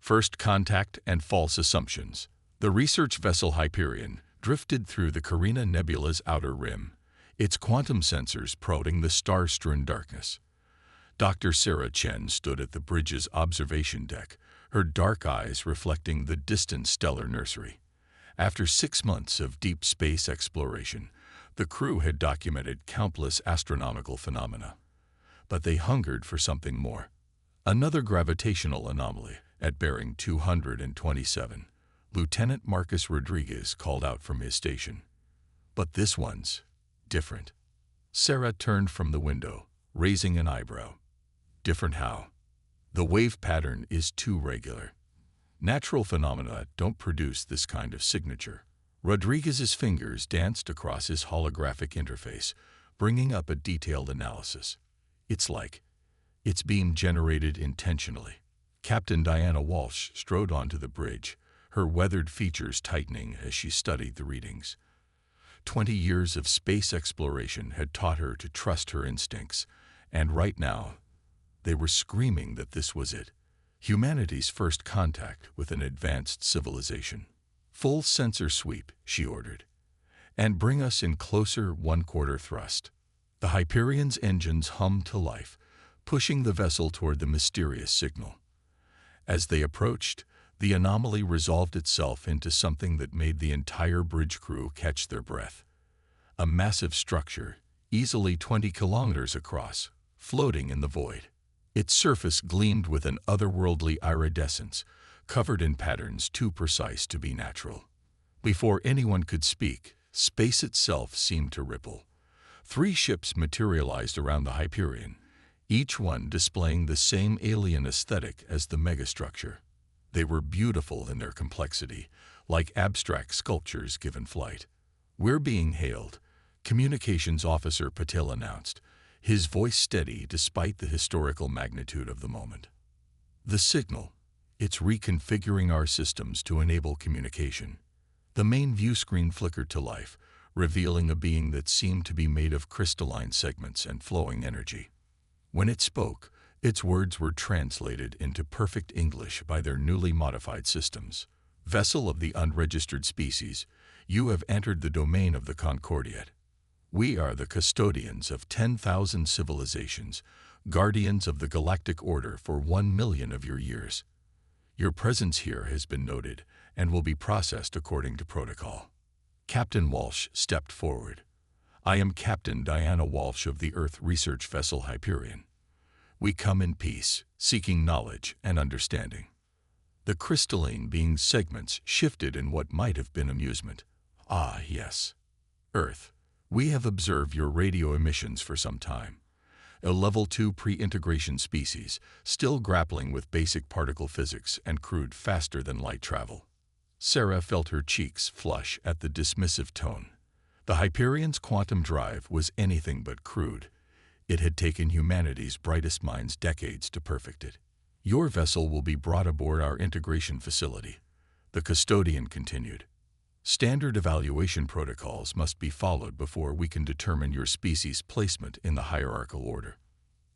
First Contact and False Assumptions. The research vessel Hyperion drifted through the Carina Nebula's outer rim, its quantum sensors prodding the star-strewn darkness. Dr. Sarah Chen stood at the bridge's observation deck, her dark eyes reflecting the distant stellar nursery. After 6 months of deep space exploration, the crew had documented countless astronomical phenomena. But they hungered for something more. Another gravitational anomaly at bearing 227. Lieutenant Marcus Rodriguez called out from his station. But this one's different. Sarah turned from the window, raising an eyebrow. Different how? The wave pattern is too regular. Natural phenomena don't produce this kind of signature. Rodriguez's fingers danced across his holographic interface, bringing up a detailed analysis. It's being generated intentionally. Captain Diana Walsh strode onto the bridge, her weathered features tightening as she studied the readings. 20 years of space exploration had taught her to trust her instincts, and right now, they were screaming that this was it. Humanity's first contact with an advanced civilization. Full sensor sweep, she ordered. And bring us in closer 1/4 thrust. The Hyperion's engines hummed to life, pushing the vessel toward the mysterious signal. As they approached, the anomaly resolved itself into something that made the entire bridge crew catch their breath. A massive structure, easily 20 kilometers across, floating in the void. Its surface gleamed with an otherworldly iridescence, covered in patterns too precise to be natural. Before anyone could speak, space itself seemed to ripple. 3 ships materialized around the Hyperion, each one displaying the same alien aesthetic as the megastructure. They were beautiful in their complexity, like abstract sculptures given flight. "We're being hailed," Communications Officer Patel announced, his voice steady despite the historical magnitude of the moment. "The signal. It's reconfiguring our systems to enable communication." The main view screen flickered to life, revealing a being that seemed to be made of crystalline segments and flowing energy. When it spoke, its words were translated into perfect English by their newly modified systems. "Vessel of the unregistered species, you have entered the domain of the Concordiate. We are the custodians of 10,000 civilizations, guardians of the galactic order for 1 million of your years. Your presence here has been noted and will be processed according to protocol." Captain Walsh stepped forward. "I am Captain Diana Walsh of the Earth research vessel Hyperion. We come in peace, seeking knowledge and understanding." The crystalline being's segments shifted in what might have been amusement. "Ah, yes. Earth, we have observed your radio emissions for some time. A level 2 pre-integration species, still grappling with basic particle physics and crude faster-than-light travel." Sarah felt her cheeks flush at the dismissive tone. The Hyperion's quantum drive was anything but crude. It had taken humanity's brightest minds decades to perfect it. "Your vessel will be brought aboard our integration facility," the custodian continued. "Standard evaluation protocols must be followed before we can determine your species' placement in the hierarchical order."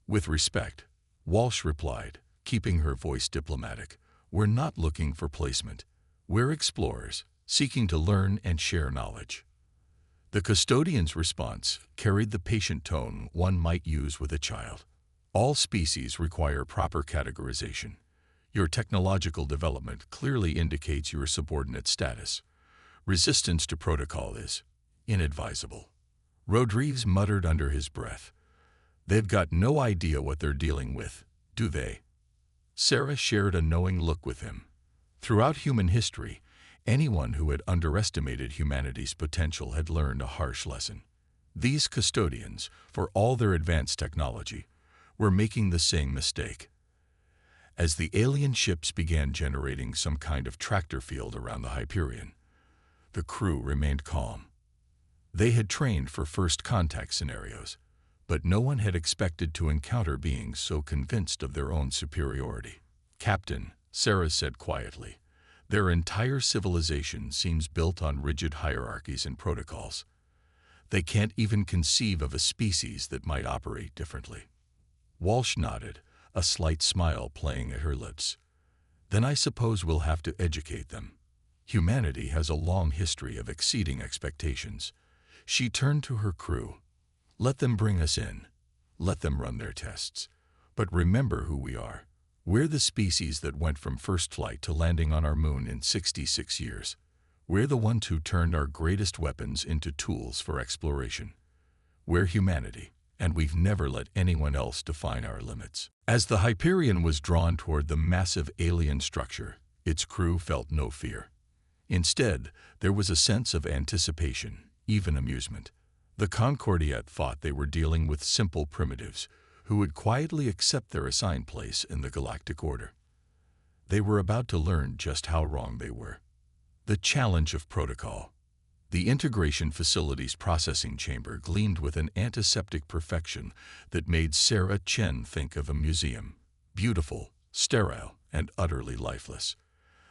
"With respect," Walsh replied, keeping her voice diplomatic, "we're not looking for placement. We're explorers, seeking to learn and share knowledge." The custodian's response carried the patient tone one might use with a child. "All species require proper categorization. Your technological development clearly indicates your subordinate status. Resistance to protocol is inadvisable." Rodriguez muttered under his breath. "They've got no idea what they're dealing with, do they?" Sarah shared a knowing look with him. Throughout human history, anyone who had underestimated humanity's potential had learned a harsh lesson. These custodians, for all their advanced technology, were making the same mistake. As the alien ships began generating some kind of tractor field around the Hyperion, the crew remained calm. They had trained for first contact scenarios, but no one had expected to encounter beings so convinced of their own superiority. "Captain," Sarah said quietly, "their entire civilization seems built on rigid hierarchies and protocols. They can't even conceive of a species that might operate differently." Walsh nodded, a slight smile playing at her lips. Then I suppose we'll have to educate them. Humanity has a long history of exceeding expectations. She turned to her crew. Let them bring us in. Let them run their tests. But remember who we are. We're the species that went from first flight to landing on our moon in 66 years. We're the ones who turned our greatest weapons into tools for exploration. We're humanity, and we've never let anyone else define our limits. As the Hyperion was drawn toward the massive alien structure, its crew felt no fear. Instead, there was a sense of anticipation, even amusement. The Concordiat thought they were dealing with simple primitives who would quietly accept their assigned place in the galactic order. They were about to learn just how wrong they were. The challenge of protocol. The integration facility's processing chamber gleamed with an antiseptic perfection that made Sarah Chen think of a museum. Beautiful, sterile, and utterly lifeless.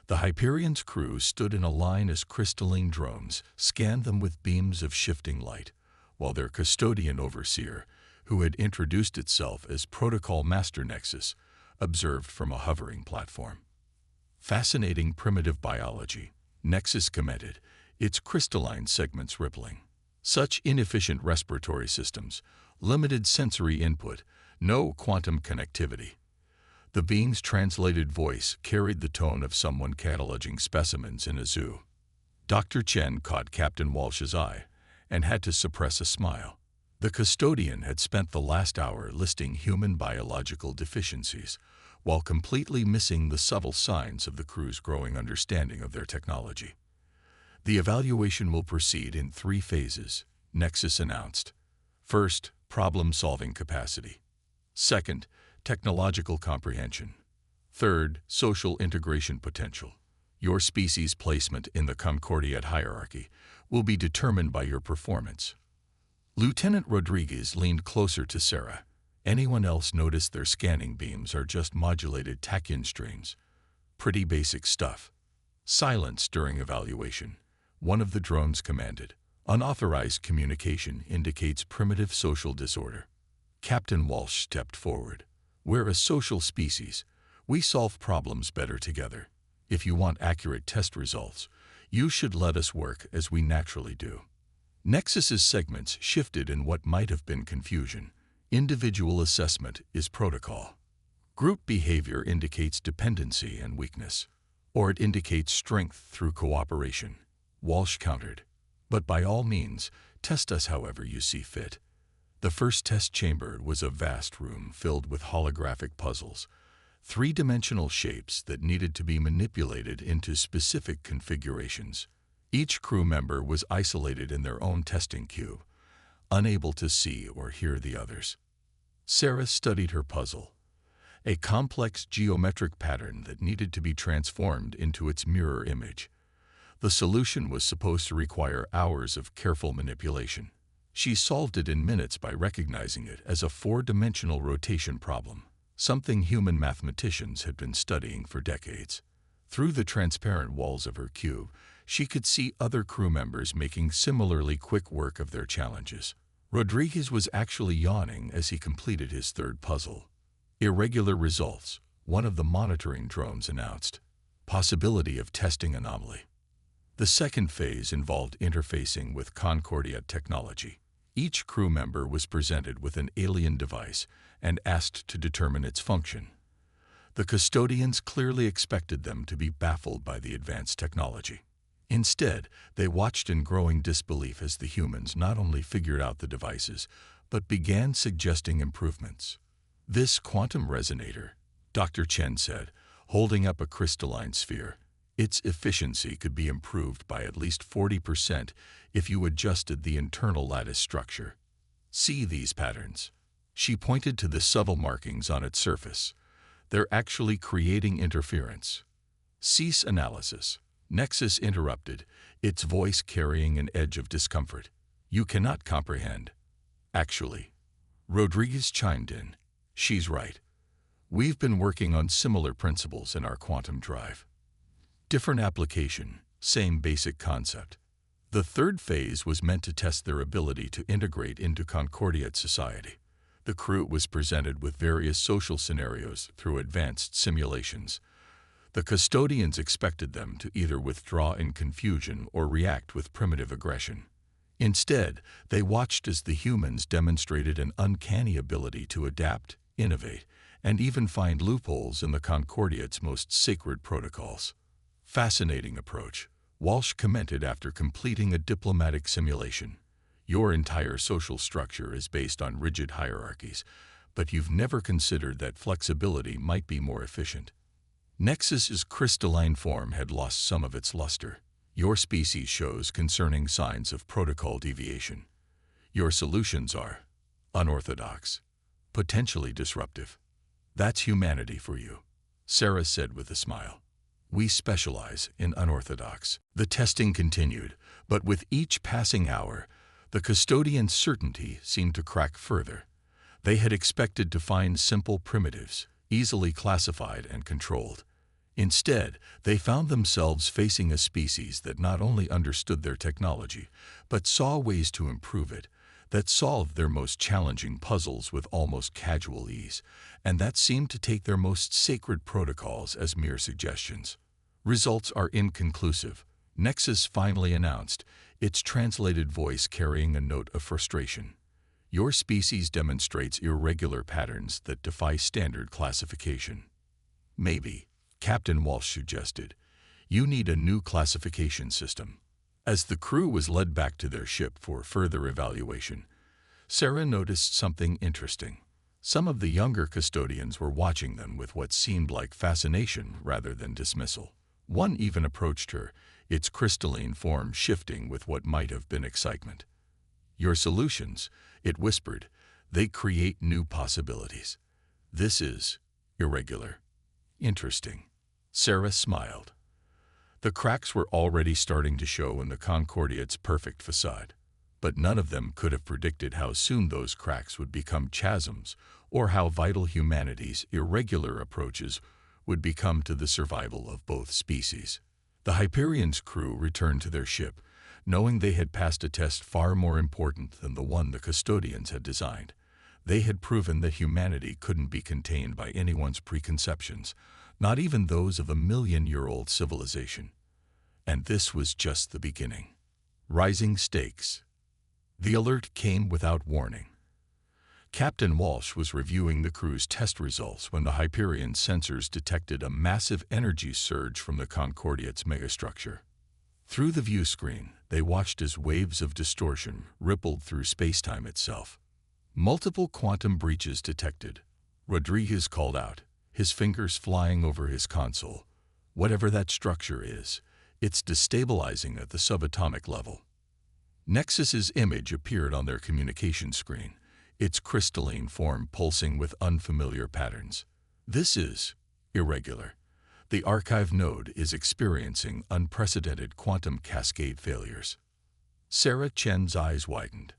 The Hyperion's crew stood in a line as crystalline drones scanned them with beams of shifting light, while their custodian overseer, who had introduced itself as Protocol Master Nexus, observed from a hovering platform. Fascinating primitive biology, Nexus commented, its crystalline segments rippling. Such inefficient respiratory systems, limited sensory input, no quantum connectivity. The beam's translated voice carried the tone of someone cataloging specimens in a zoo. Dr. Chen caught Captain Walsh's eye and had to suppress a smile. The custodian had spent the last hour listing human biological deficiencies, while completely missing the subtle signs of the crew's growing understanding of their technology. The evaluation will proceed in 3 phases, Nexus announced. First, problem-solving capacity. Second, technological comprehension. Third, social integration potential. Your species' placement in the Concordiat hierarchy will be determined by your performance. Lieutenant Rodriguez leaned closer to Sarah. Anyone else noticed their scanning beams are just modulated tachyon streams? Pretty basic stuff. Silence during evaluation. One of the drones commanded. Unauthorized communication indicates primitive social disorder. Captain Walsh stepped forward. We're a social species. We solve problems better together. If you want accurate test results, you should let us work as we naturally do. Nexus's segments shifted in what might have been confusion. Individual assessment is protocol. Group behavior indicates dependency and weakness, or it indicates strength through cooperation. Walsh countered. But by all means, test us however you see fit. The first test chamber was a vast room filled with holographic puzzles, 3-dimensional shapes that needed to be manipulated into specific configurations. Each crew member was isolated in their own testing cube, unable to see or hear the others. Sarah studied her puzzle, a complex geometric pattern that needed to be transformed into its mirror image. The solution was supposed to require hours of careful manipulation. She solved it in minutes by recognizing it as a 4-dimensional rotation problem, something human mathematicians had been studying for decades. Through the transparent walls of her cube, she could see other crew members making similarly quick work of their challenges. Rodriguez was actually yawning as he completed his third puzzle. Irregular results, one of the monitoring drones announced. Possibility of testing anomaly. The second phase involved interfacing with Concordiat technology. Each crew member was presented with an alien device and asked to determine its function. The custodians clearly expected them to be baffled by the advanced technology. Instead, they watched in growing disbelief as the humans not only figured out the devices, but began suggesting improvements. This quantum resonator, Dr. Chen said, holding up a crystalline sphere, its efficiency could be improved by at least 40% if you adjusted the internal lattice structure. See these patterns. She pointed to the subtle markings on its surface. They're actually creating interference. Cease analysis. Nexus interrupted, its voice carrying an edge of discomfort. You cannot comprehend. Actually. Rodriguez chimed in. She's right. We've been working on similar principles in our quantum drive. Different application, same basic concept. The third phase was meant to test their ability to integrate into Concordiat society. The crew was presented with various social scenarios through advanced simulations. The custodians expected them to either withdraw in confusion or react with primitive aggression. Instead, they watched as the humans demonstrated an uncanny ability to adapt, innovate, and even find loopholes in the Concordiate's most sacred protocols. Fascinating approach, Walsh commented after completing a diplomatic simulation. Your entire social structure is based on rigid hierarchies, but you've never considered that flexibility might be more efficient. Nexus's crystalline form had lost some of its luster. Your species shows concerning signs of protocol deviation. Your solutions are unorthodox, potentially disruptive. That's humanity for you, Sarah said with a smile. We specialize in unorthodox. The testing continued, but with each passing hour, the custodian's certainty seemed to crack further. They had expected to find simple primitives, easily classified and controlled. Instead, they found themselves facing a species that not only understood their technology, but saw ways to improve it, that solved their most challenging puzzles with almost casual ease, and that seemed to take their most sacred protocols as mere suggestions. Results are inconclusive, Nexus finally announced, its translated voice carrying a note of frustration. Your species demonstrates irregular patterns that defy standard classification. Maybe, Captain Walsh suggested, you need a new classification system. As the crew was led back to their ship for further evaluation, Sarah noticed something interesting. Some of the younger custodians were watching them with what seemed like fascination rather than dismissal. One even approached her, its crystalline form shifting with what might have been excitement. Your solutions, it whispered, they create new possibilities. This is irregular. Interesting. Sarah smiled. The cracks were already starting to show in the Concordiate's perfect facade, but none of them could have predicted how soon those cracks would become chasms or how vital humanity's irregular approaches would become to the survival of both species. The Hyperion's crew returned to their ship, knowing they had passed a test far more important than the one the custodians had designed. They had proven that humanity couldn't be contained by anyone's preconceptions, not even those of a million-year-old civilization. And this was just the beginning. Rising stakes. The alert came without warning. Captain Walsh was reviewing the crew's test results when the Hyperion sensors detected a massive energy surge from the Concordiate's megastructure. Through the view screen, they watched as waves of distortion rippled through spacetime itself. Multiple quantum breaches detected. Rodriguez called out, his fingers flying over his console. Whatever that structure is, it's destabilizing at the subatomic level. Nexus's image appeared on their communication screen, its crystalline form pulsing with unfamiliar patterns. This is irregular. The archive node is experiencing unprecedented quantum cascade failures. Sarah Chen's eyes widened.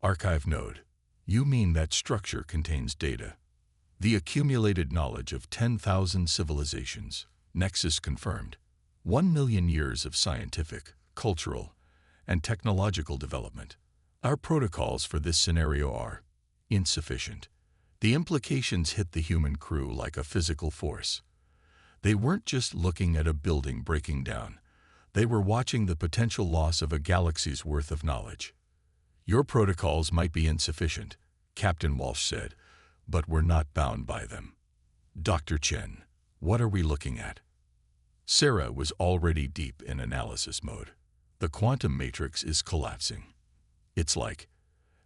Archive node. You mean that structure contains data? The accumulated knowledge of 10,000 civilizations, Nexus confirmed. 1 million years of scientific, cultural, and technological development. Our protocols for this scenario are insufficient. The implications hit the human crew like a physical force. They weren't just looking at a building breaking down. They were watching the potential loss of a galaxy's worth of knowledge. Your protocols might be insufficient, Captain Walsh said, but we're not bound by them. Dr. Chen, what are we looking at? Sarah was already deep in analysis mode. The quantum matrix is collapsing. It's like,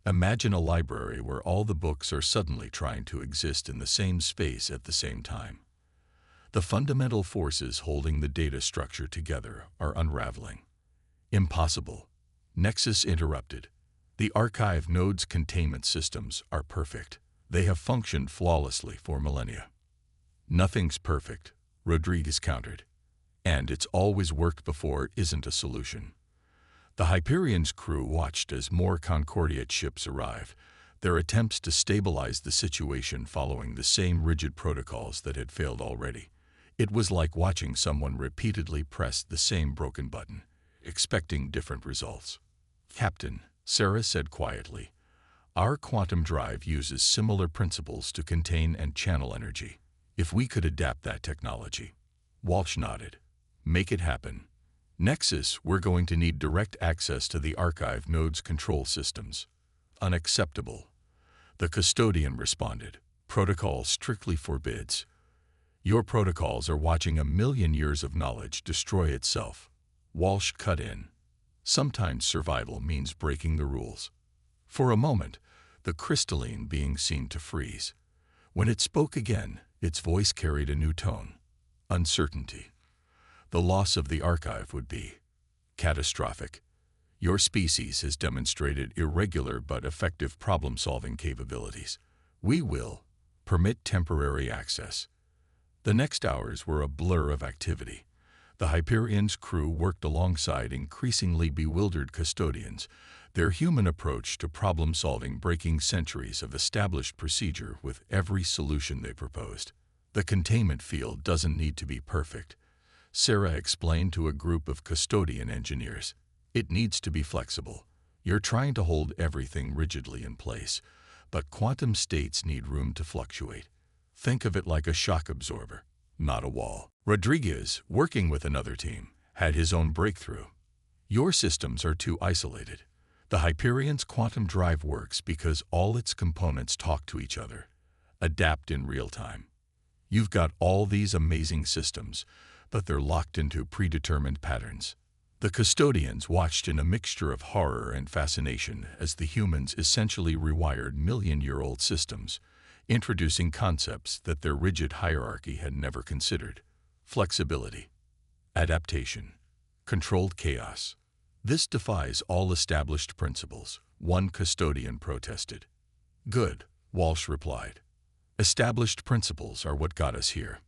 imagine a library where all the books are suddenly trying to exist in the same space at the same time. The fundamental forces holding the data structure together are unraveling. Impossible. Nexus interrupted. The archive node's containment systems are perfect. They have functioned flawlessly for millennia. Nothing's perfect, Rodriguez countered. And it's always worked before isn't a solution. The Hyperion's crew watched as more Concordiate ships arrived, their attempts to stabilize the situation following the same rigid protocols that had failed already. It was like watching someone repeatedly press the same broken button, expecting different results. Captain, Sarah said quietly, our quantum drive uses similar principles to contain and channel energy. If we could adapt that technology. Walsh nodded. Make it happen. Nexus, we're going to need direct access to the archive node's control systems. Unacceptable. The custodian responded. Protocol strictly forbids. Your protocols are watching 1,000,000 years of knowledge destroy itself. Walsh cut in. Sometimes survival means breaking the rules. For a moment, the crystalline being seemed to freeze. When it spoke again, its voice carried a new tone. Uncertainty. The loss of the archive would be catastrophic. Your species has demonstrated irregular but effective problem-solving capabilities. We will permit temporary access. The next hours were a blur of activity. The Hyperion's crew worked alongside increasingly bewildered custodians, their human approach to problem-solving breaking centuries of established procedure with every solution they proposed. The containment field doesn't need to be perfect, Sarah explained to a group of custodian engineers. It needs to be flexible. You're trying to hold everything rigidly in place, but quantum states need room to fluctuate. Think of it like a shock absorber, not a wall. Rodriguez, working with another team, had his own breakthrough. Your systems are too isolated. The Hyperion's quantum drive works because all its components talk to each other, adapt in real time. You've got all these amazing systems, but they're locked into predetermined patterns. The custodians watched in a mixture of horror and fascination as the humans essentially rewired 1,000,000-year-old systems, introducing concepts that their rigid hierarchy had never considered. Flexibility, adaptation, controlled chaos. This defies all established principles, one custodian protested. Good, Walsh replied. Established principles are what got us here.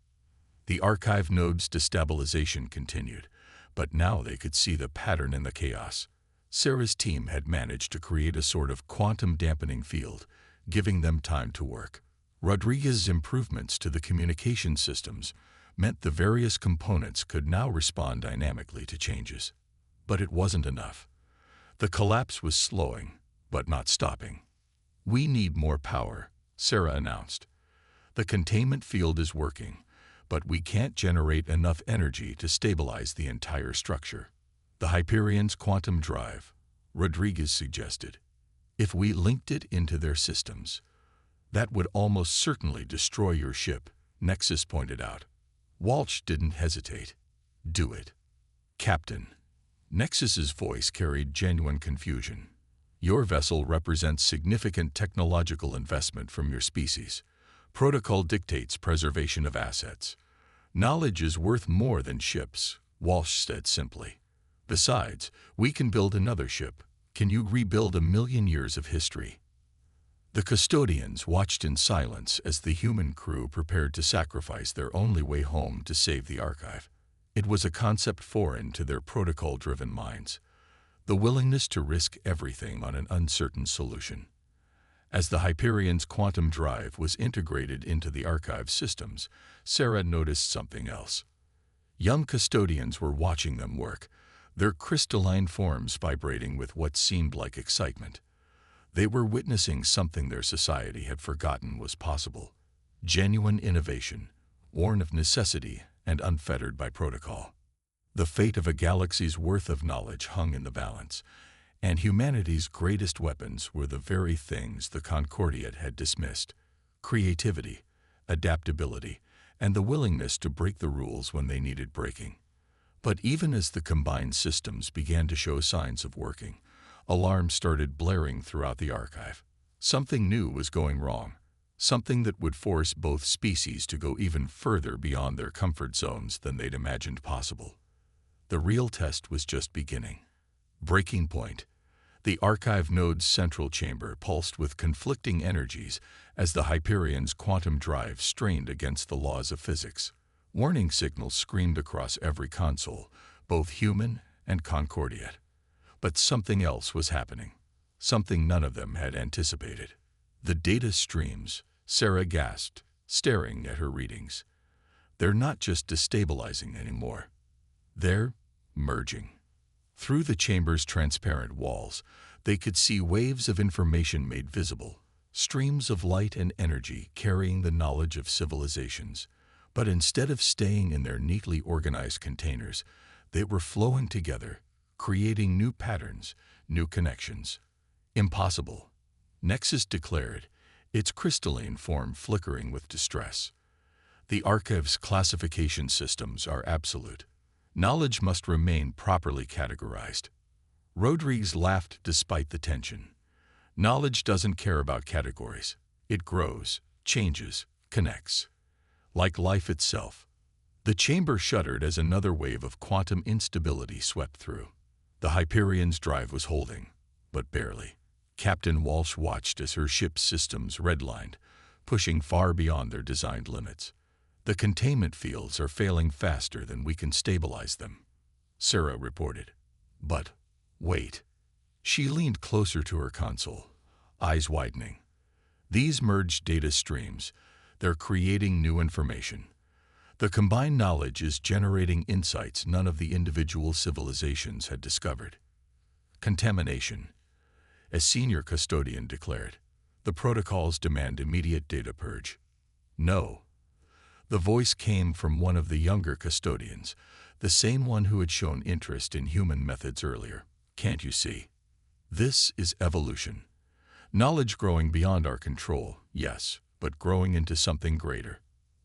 The archive node's destabilization continued, but now they could see the pattern in the chaos. Sarah's team had managed to create a sort of quantum dampening field, giving them time to work. Rodriguez's improvements to the communication systems meant the various components could now respond dynamically to changes. But it wasn't enough. The collapse was slowing, but not stopping. We need more power, Sarah announced. The containment field is working, but we can't generate enough energy to stabilize the entire structure. The Hyperion's quantum drive, Rodriguez suggested. If we linked it into their systems, that would almost certainly destroy your ship, Nexus pointed out. Walsh didn't hesitate. Do it. Captain. Nexus's voice carried genuine confusion. Your vessel represents significant technological investment from your species. Protocol dictates preservation of assets. Knowledge is worth more than ships, Walsh said simply. Besides, we can build another ship. Can you rebuild 1,000,000 years of history? The custodians watched in silence as the human crew prepared to sacrifice their only way home to save the archive. It was a concept foreign to their protocol-driven minds, the willingness to risk everything on an uncertain solution. As the Hyperion's quantum drive was integrated into the archive systems, Sarah noticed something else. Young custodians were watching them work, their crystalline forms vibrating with what seemed like excitement. They were witnessing something their society had forgotten was possible. Genuine innovation, born of necessity and unfettered by protocol. The fate of a galaxy's worth of knowledge hung in the balance, and humanity's greatest weapons were the very things the Concordiate had dismissed: creativity, adaptability, and the willingness to break the rules when they needed breaking. But even as the combined systems began to show signs of working, alarms started blaring throughout the archive. Something new was going wrong, something that would force both species to go even further beyond their comfort zones than they'd imagined possible. The real test was just beginning. Breaking point. The archive node's central chamber pulsed with conflicting energies as the Hyperion's quantum drive strained against the laws of physics. Warning signals screamed across every console, both human and Concordiate. But something else was happening, something none of them had anticipated. The data streams, Sarah gasped, staring at her readings. They're not just destabilizing anymore. They're merging. Through the chamber's transparent walls, they could see waves of information made visible, streams of light and energy carrying the knowledge of civilizations. But instead of staying in their neatly organized containers, they were flowing together, creating new patterns, new connections. Impossible, Nexus declared, its crystalline form flickering with distress. The Archive's classification systems are absolute. Knowledge must remain properly categorized. Rodriguez laughed despite the tension. Knowledge doesn't care about categories. It grows, changes, connects. Like life itself. The chamber shuddered as another wave of quantum instability swept through. The Hyperion's drive was holding, but barely. Captain Walsh watched as her ship's systems redlined, pushing far beyond their designed limits. The containment fields are failing faster than we can stabilize them, Sarah reported. But, wait. She leaned closer to her console, eyes widening. These merged data streams, they're creating new information. The combined knowledge is generating insights none of the individual civilizations had discovered. Contamination. A senior custodian declared, the protocols demand immediate data purge. No. The voice came from one of the younger custodians, the same one who had shown interest in human methods earlier. Can't you see? This is evolution. Knowledge growing beyond our control, yes, but growing into something greater.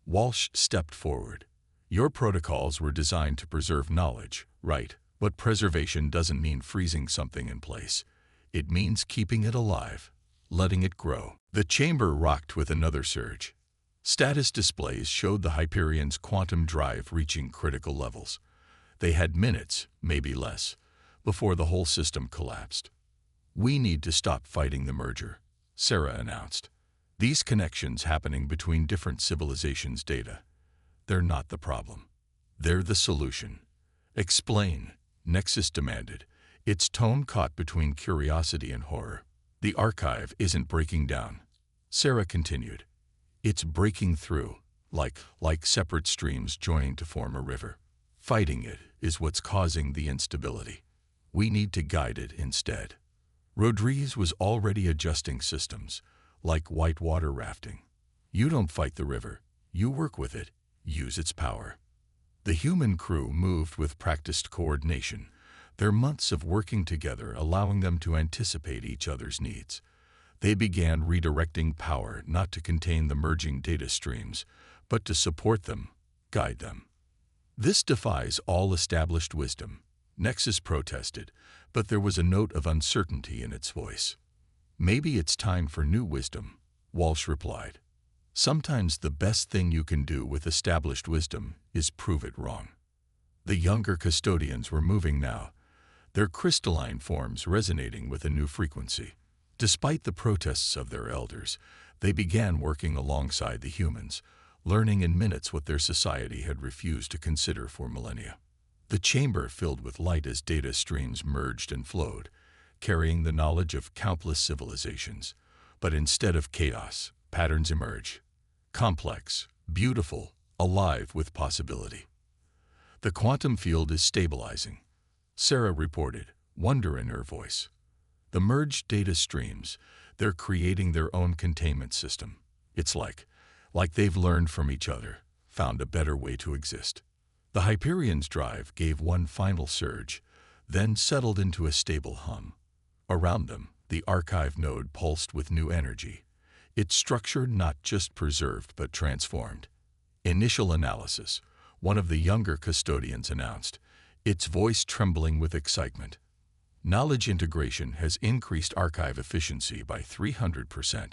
Walsh stepped forward. Your protocols were designed to preserve knowledge, right? But preservation doesn't mean freezing something in place. It means keeping it alive, letting it grow. The chamber rocked with another surge. Status displays showed the Hyperion's quantum drive reaching critical levels. They had minutes, maybe less, before the whole system collapsed. We need to stop fighting the merger, Sarah announced. These connections happening between different civilizations' data, they're not the problem. They're the solution. Explain, Nexus demanded, its tone caught between curiosity and horror. The archive isn't breaking down, Sarah continued. It's breaking through, like separate streams joining to form a river. Fighting it is what's causing the instability. We need to guide it instead. Rodriguez was already adjusting systems, like whitewater rafting. You don't fight the river, you work with it, use its power. The human crew moved with practiced coordination, their months of working together allowing them to anticipate each other's needs. They began redirecting power not to contain the merging data streams, but to support them, guide them. This defies all established wisdom, Nexus protested, but there was a note of uncertainty in its voice. Maybe it's time for new wisdom, Walsh replied. Sometimes the best thing you can do with established wisdom is prove it wrong. The younger custodians were moving now, their crystalline forms resonating with a new frequency. Despite the protests of their elders, they began working alongside the humans, learning in minutes what their society had refused to consider for millennia. The chamber filled with light as data streams merged and flowed, carrying the knowledge of countless civilizations. But instead of chaos, patterns emerge. Complex, beautiful, alive with possibility. The quantum field is stabilizing, Sarah reported, wonder in her voice. The merged data streams, they're creating their own containment system. It's like they've learned from each other, found a better way to exist. The Hyperion's drive gave one final surge, then settled into a stable hum. Around them, the archive node pulsed with new energy, its structure not just preserved but transformed. Initial analysis, one of the younger custodians announced, its voice trembling with excitement. Knowledge integration has increased archive efficiency by 300%.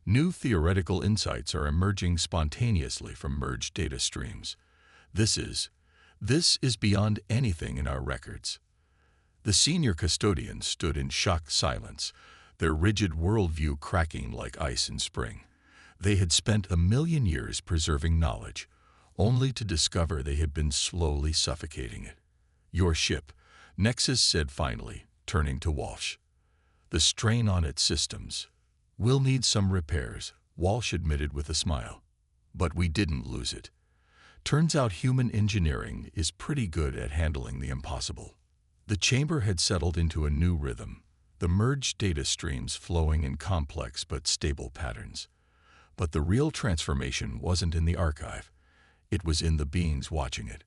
New theoretical insights are emerging spontaneously from merged data streams. This is beyond anything in our records. The senior custodians stood in shocked silence, their rigid worldview cracking like ice in spring. They had spent 1,000,000 years preserving knowledge, only to discover they had been slowly suffocating it. Your ship, Nexus said finally, turning to Walsh. The strain on its systems. We'll need some repairs, Walsh admitted with a smile. But we didn't lose it. Turns out human engineering is pretty good at handling the impossible. The chamber had settled into a new rhythm, the merged data streams flowing in complex but stable patterns. But the real transformation wasn't in the archive. It was in the beings watching it.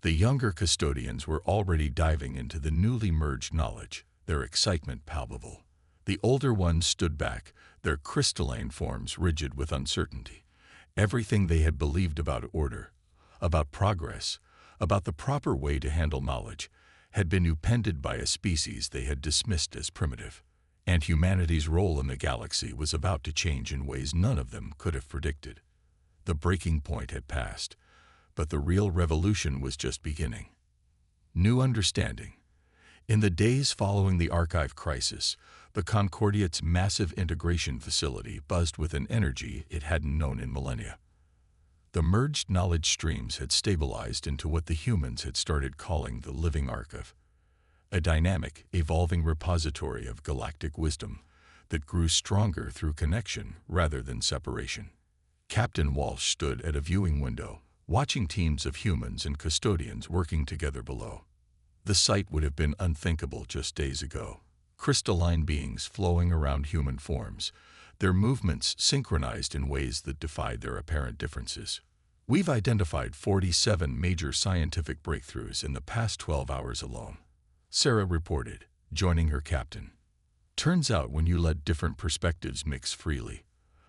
The younger custodians were already diving into the newly merged knowledge, their excitement palpable. The older ones stood back, their crystalline forms rigid with uncertainty. Everything they had believed about order, about progress, about the proper way to handle knowledge, had been upended by a species they had dismissed as primitive. And humanity's role in the galaxy was about to change in ways none of them could have predicted. The breaking point had passed, but the real revolution was just beginning. New understanding. In the days following the archive crisis, the Concordiate's massive integration facility buzzed with an energy it hadn't known in millennia. The merged knowledge streams had stabilized into what the humans had started calling the living archive, a dynamic, evolving repository of galactic wisdom that grew stronger through connection rather than separation. Captain Walsh stood at a viewing window, watching teams of humans and custodians working together below. The sight would have been unthinkable just days ago. Crystalline beings flowing around human forms, their movements synchronized in ways that defied their apparent differences. We've identified 47 major scientific breakthroughs in the past 12 hours alone, Sarah reported, joining her captain. Turns out when you let different perspectives mix freely,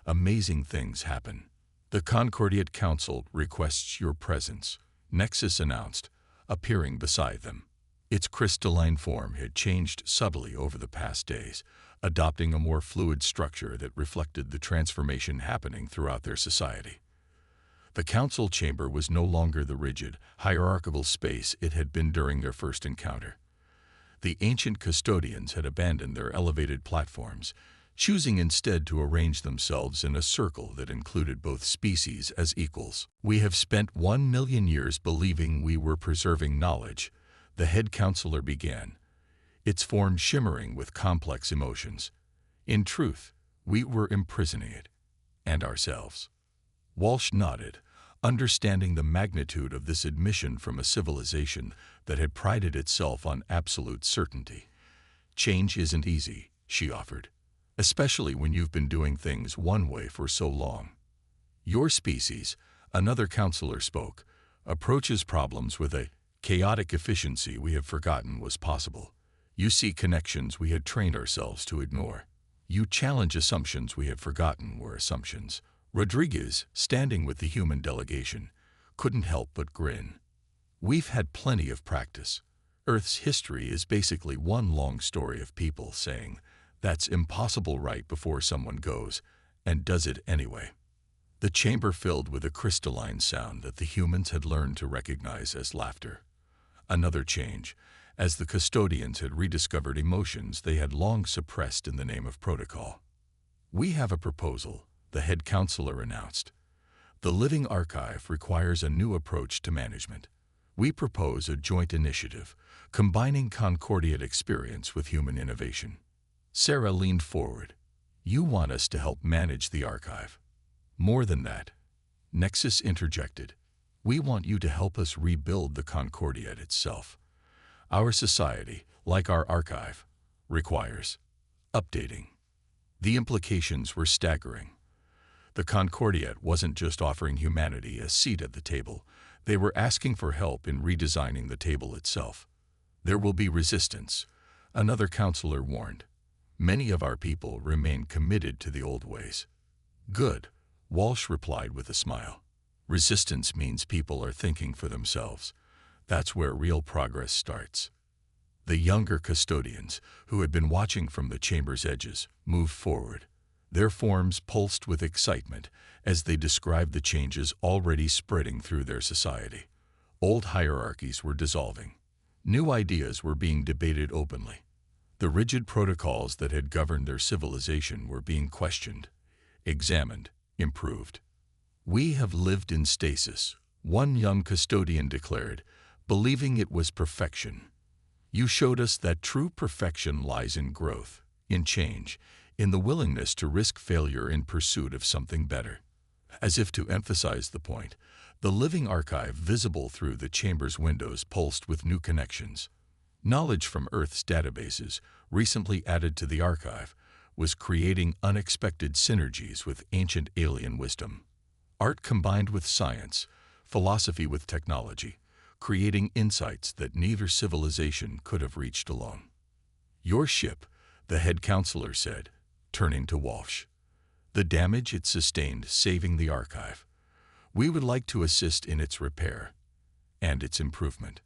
amazing things happen. The Concordiate Council requests your presence, Nexus announced, appearing beside them. Its crystalline form had changed subtly over the past days, adopting a more fluid structure that reflected the transformation happening throughout their society. The council chamber was no longer the rigid, hierarchical space it had been during their first encounter. The ancient custodians had abandoned their elevated platforms, choosing instead to arrange themselves in a circle that included both species as equals. We have spent 1 million years believing we were preserving knowledge, the head counselor began, its form shimmering with complex emotions. In truth, we were imprisoning it, and ourselves. Walsh nodded, understanding the magnitude of this admission from a civilization that had prided itself on absolute certainty. Change isn't easy, she offered, especially when you've been doing things one way for so long. Your species, another counselor spoke, approaches problems with a chaotic efficiency we have forgotten was possible. You see connections we had trained ourselves to ignore. You challenge assumptions we had forgotten were assumptions. Rodriguez, standing with the human delegation, couldn't help but grin. We've had plenty of practice. Earth's history is basically one long story of people saying, "That's impossible," right before someone goes and does it anyway. The chamber filled with a crystalline sound that the humans had learned to recognize as laughter. Another change, as the custodians had rediscovered emotions they had long suppressed in the name of protocol. We have a proposal, the head counselor announced. The Living Archive requires a new approach to management. We propose a joint initiative, combining Concordiate experience with human innovation. Sarah leaned forward. You want us to help manage the archive? More than that, Nexus interjected. We want you to help us rebuild the Concordiate itself. Our society, like our archive, requires updating. The implications were staggering. The Concordiate wasn't just offering humanity a seat at the table, they were asking for help in redesigning the table itself. There will be resistance, another counselor warned. Many of our people remain committed to the old ways. Good, Walsh replied with a smile. Resistance means people are thinking for themselves. That's where real progress starts. The younger custodians, who had been watching from the chamber's edges, moved forward. Their forms pulsed with excitement as they described the changes already spreading through their society. Old hierarchies were dissolving. New ideas were being debated openly. The rigid protocols that had governed their civilization were being questioned, examined, improved. We have lived in stasis, one young custodian declared, believing it was perfection. You showed us that true perfection lies in growth, in change, in the willingness to risk failure in pursuit of something better. As if to emphasize the point, the living archive visible through the chamber's windows pulsed with new connections. Knowledge from Earth's databases, recently added to the archive, was creating unexpected synergies with ancient alien wisdom. Art combined with science, philosophy with technology, creating insights that neither civilization could have reached alone. "Your ship," the head counselor said, turning to Walsh. "The damage it sustained saving the archive. We would like to assist in its repair and its improvement."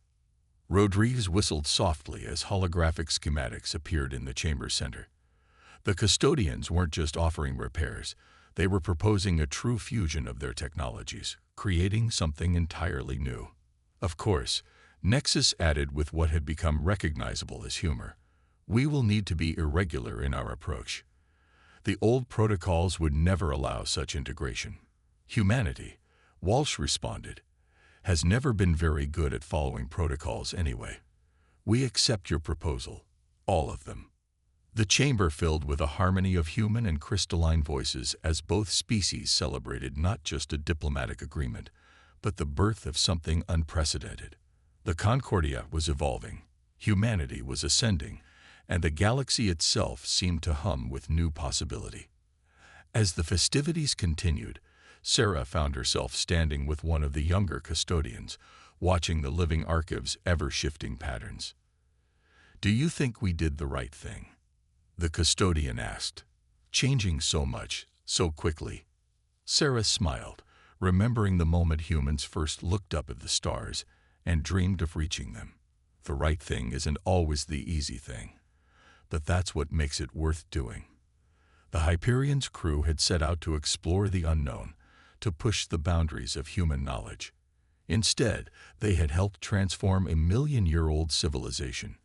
Rodriguez whistled softly as holographic schematics appeared in the chamber center. The custodians weren't just offering repairs, they were proposing a true fusion of their technologies, creating something entirely new. Of course, Nexus added with what had become recognizable as humor. "We will need to be irregular in our approach. The old protocols would never allow such integration. Humanity," Walsh responded, "has never been very good at following protocols anyway. We accept your proposal, all of them." The chamber filled with a harmony of human and crystalline voices as both species celebrated not just a diplomatic agreement, but the birth of something unprecedented. The Concordia was evolving, humanity was ascending, and the galaxy itself seemed to hum with new possibility. As the festivities continued, Sarah found herself standing with one of the younger custodians, watching the living archive's ever-shifting patterns. "Do you think we did the right thing?" the custodian asked. "Changing so much, so quickly." Sarah smiled, remembering the moment humans first looked up at the stars and dreamed of reaching them. "The right thing isn't always the easy thing, but that's what makes it worth doing." The Hyperion's crew had set out to explore the unknown, to push the boundaries of human knowledge. Instead, they had helped transform a million-year-old civilization,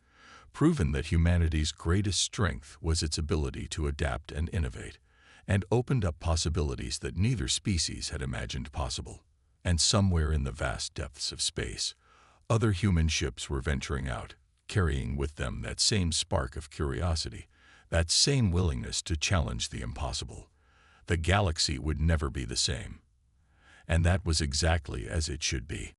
proven that humanity's greatest strength was its ability to adapt and innovate, and opened up possibilities that neither species had imagined possible. And somewhere in the vast depths of space, other human ships were venturing out, carrying with them that same spark of curiosity, that same willingness to challenge the impossible. The galaxy would never be the same. And that was exactly as it should be.